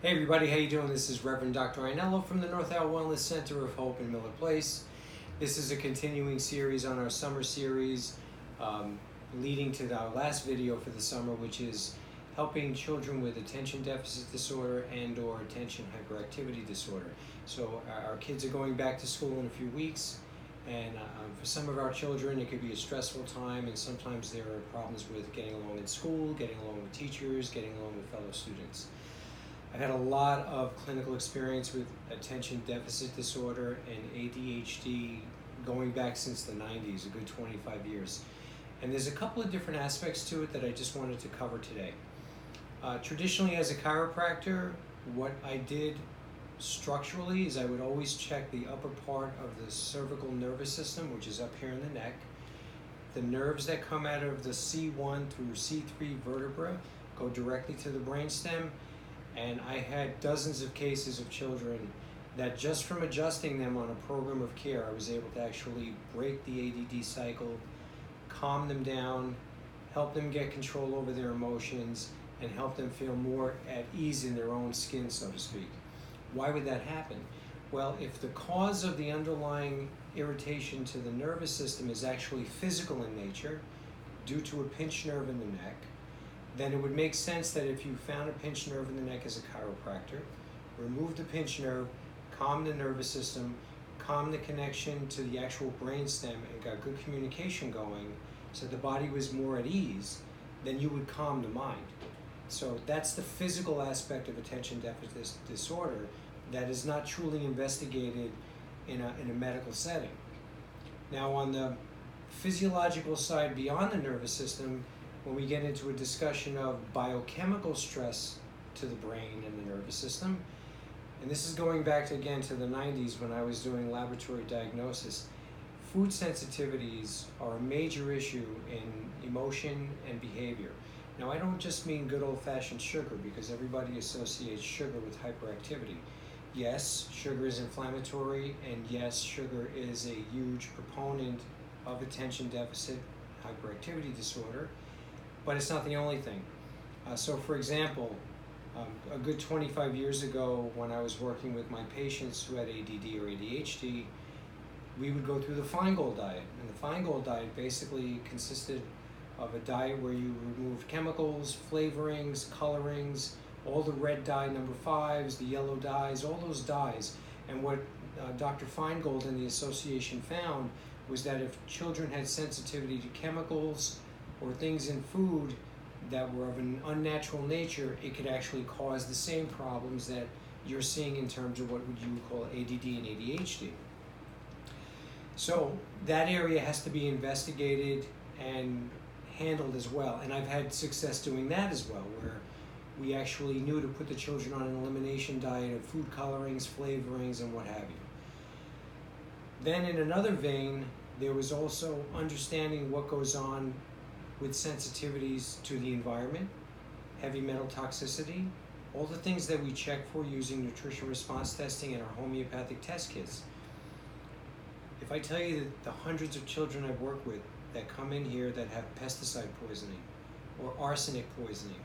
Hey everybody, how you doing? This is Reverend Dr. Ainello from the North Isle Wellness Center of Hope in Miller Place. This is a continuing series on our summer series, leading to our last video for the summer, which is helping children with attention deficit disorder and or attention hyperactivity disorder. So our kids are going back to school in a few weeks, and for some of our children it could be a stressful time, and sometimes there are problems with getting along in school, getting along with teachers, getting along with fellow students. I've had a lot of clinical experience with attention deficit disorder and ADHD going back since the 90s, a good 25 years. And there's a couple of different aspects to it that I just wanted to cover today. Traditionally, as a chiropractor, what I did structurally is I would always check the upper part of the cervical nervous system, which is up here in the neck. The nerves that come out of the C1 through C3 vertebra go directly to the brainstem. And I had dozens of cases of children that just from adjusting them on a program of care, I was able to actually break the ADD cycle, calm them down, help them get control over their emotions, and help them feel more at ease in their own skin, so to speak. Why would that happen? Well, if the cause of the underlying irritation to the nervous system is actually physical in nature, due to a pinched nerve in the neck, then it would make sense that if you found a pinched nerve in the neck as a chiropractor, remove the pinched nerve, calm the nervous system, calm the connection to the actual brainstem, and got good communication going so the body was more at ease, then you would calm the mind. So that's the physical aspect of attention deficit disorder that is not truly investigated in a medical setting. Now, on the physiological side beyond the nervous system, when we get into a discussion of biochemical stress to the brain and the nervous system, and this is going back to, again, to the 90s when I was doing laboratory diagnosis, food sensitivities are a major issue in emotion and behavior. Now, I don't just mean good old-fashioned sugar, because everybody associates sugar with hyperactivity. Yes, sugar is inflammatory, and yes, sugar is a huge proponent of attention deficit hyperactivity disorder, but it's not the only thing. So for example, a good 25 years ago when I was working with my patients who had ADD or ADHD, we would go through the Feingold diet. And the Feingold diet basically consisted of a diet where you removed chemicals, flavorings, colorings, all the red dye number 5s, the yellow dyes, all those dyes. And what Dr. Feingold and the association found was that if children had sensitivity to chemicals or things in food that were of an unnatural nature, it could actually cause the same problems that you're seeing in terms of what would you call ADD and ADHD. So that area has to be investigated and handled as well. And I've had success doing that as well, where we actually knew to put the children on an elimination diet of food colorings, flavorings, and what have you. Then in another vein, there was also understanding what goes on with sensitivities to the environment, heavy metal toxicity, all the things that we check for using nutrition response testing and our homeopathic test kits. If I tell you that the hundreds of children I've worked with that come in here that have pesticide poisoning or arsenic poisoning,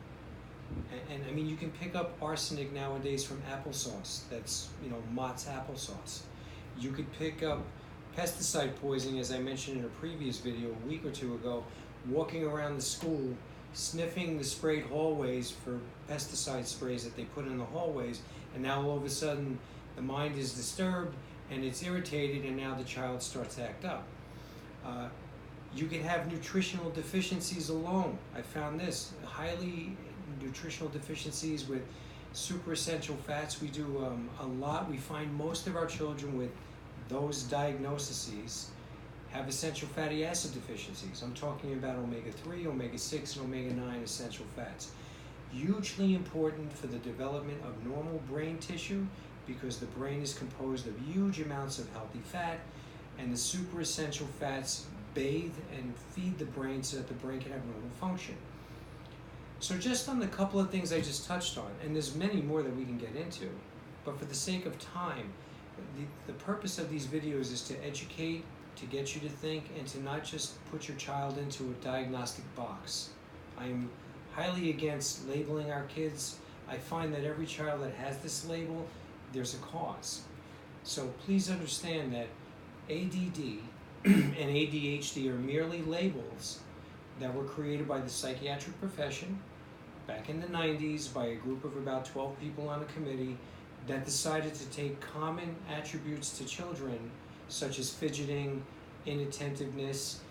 and I mean, you can pick up arsenic nowadays from applesauce, that's, Mott's applesauce. You could pick up pesticide poisoning, as I mentioned in a previous video a week or two ago, walking around the school, sniffing the sprayed hallways for pesticide sprays that they put in the hallways, and now all of a sudden the mind is disturbed and it's irritated, and now the child starts to act up. You can have nutritional deficiencies alone. I found this, highly nutritional deficiencies with super essential fats. We do a lot. We find most of our children with those diagnoses have essential fatty acid deficiencies. I'm talking about omega-3, omega-6, and omega-9 essential fats. Hugely important for the development of normal brain tissue, because the brain is composed of huge amounts of healthy fat, and the super essential fats bathe and feed the brain so that the brain can have normal function. So just on the couple of things I just touched on, and there's many more that we can get into, but for the sake of time, the purpose of these videos is to educate, to get you to think, and to not just put your child into a diagnostic box. I am highly against labeling our kids. I find that every child that has this label, there's a cause. So please understand that ADD and ADHD are merely labels that were created by the psychiatric profession back in the 90s by a group of about 12 people on a committee that decided to take common attributes to children, such as fidgeting, inattentiveness,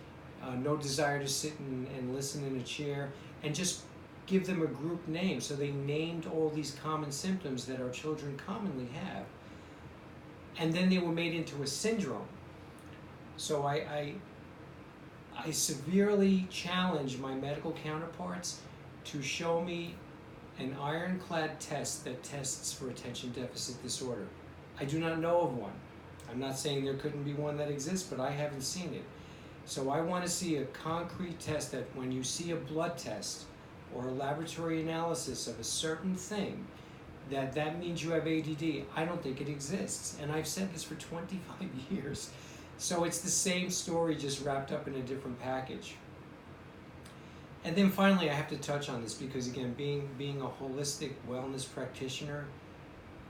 no desire to sit and listen in a chair, and just give them a group name. So they named all these common symptoms that our children commonly have. And then they were made into a syndrome. So I severely challenge my medical counterparts to show me an ironclad test that tests for attention deficit disorder. I do not know of one. I'm not saying there couldn't be one that exists, but I haven't seen it. So I want to see a concrete test that when you see a blood test or a laboratory analysis of a certain thing, that means you have ADD. I don't think it exists. And I've said this for 25 years. So it's the same story, just wrapped up in a different package. And then finally, I have to touch on this because, again, being a holistic wellness practitioner,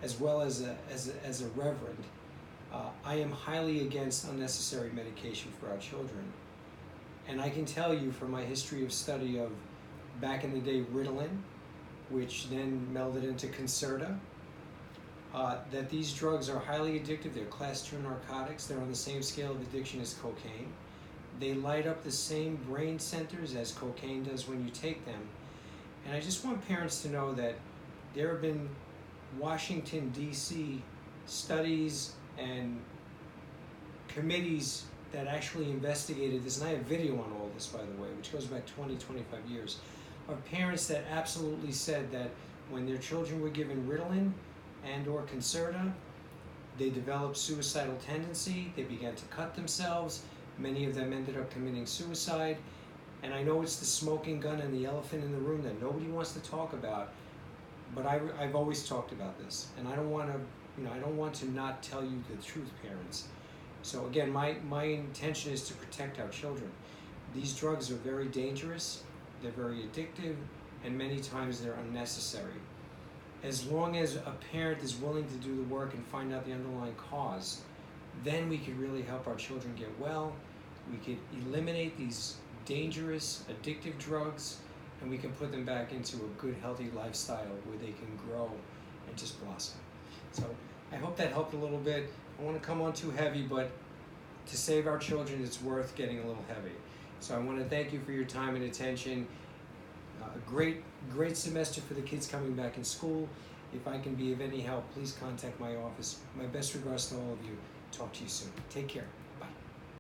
as well as a reverend, I am highly against unnecessary medication for our children. And I can tell you from my history of study of back in the day Ritalin, which then melded into Concerta, that these drugs are highly addictive. They're class 2 narcotics. They're on the same scale of addiction as cocaine. They light up the same brain centers as cocaine does when you take them. And I just want parents to know that there have been Washington, D.C. studies and committees that actually investigated this, and I have video on all this, by the way, which goes back 20, 25 years, of parents that absolutely said that when their children were given Ritalin and or Concerta, they developed suicidal tendency, they began to cut themselves, many of them ended up committing suicide. And I know it's the smoking gun and the elephant in the room that nobody wants to talk about, but I've always talked about this, and I don't want to, I don't want to not tell you the truth, parents. So again, my intention is to protect our children. These drugs are very dangerous, they're very addictive, and many times they're unnecessary. As long as a parent is willing to do the work and find out the underlying cause, then we could really help our children get well. We could eliminate these dangerous, addictive drugs, and we can put them back into a good, healthy lifestyle where they can grow and just blossom. So I hope that helped a little bit. I don't want to come on too heavy, but to save our children, it's worth getting a little heavy. So I want to thank you for your time and attention. A great semester for the kids coming back in school. If I can be of any help, please contact my office. My best regards to all of you. Talk to you soon. Take care.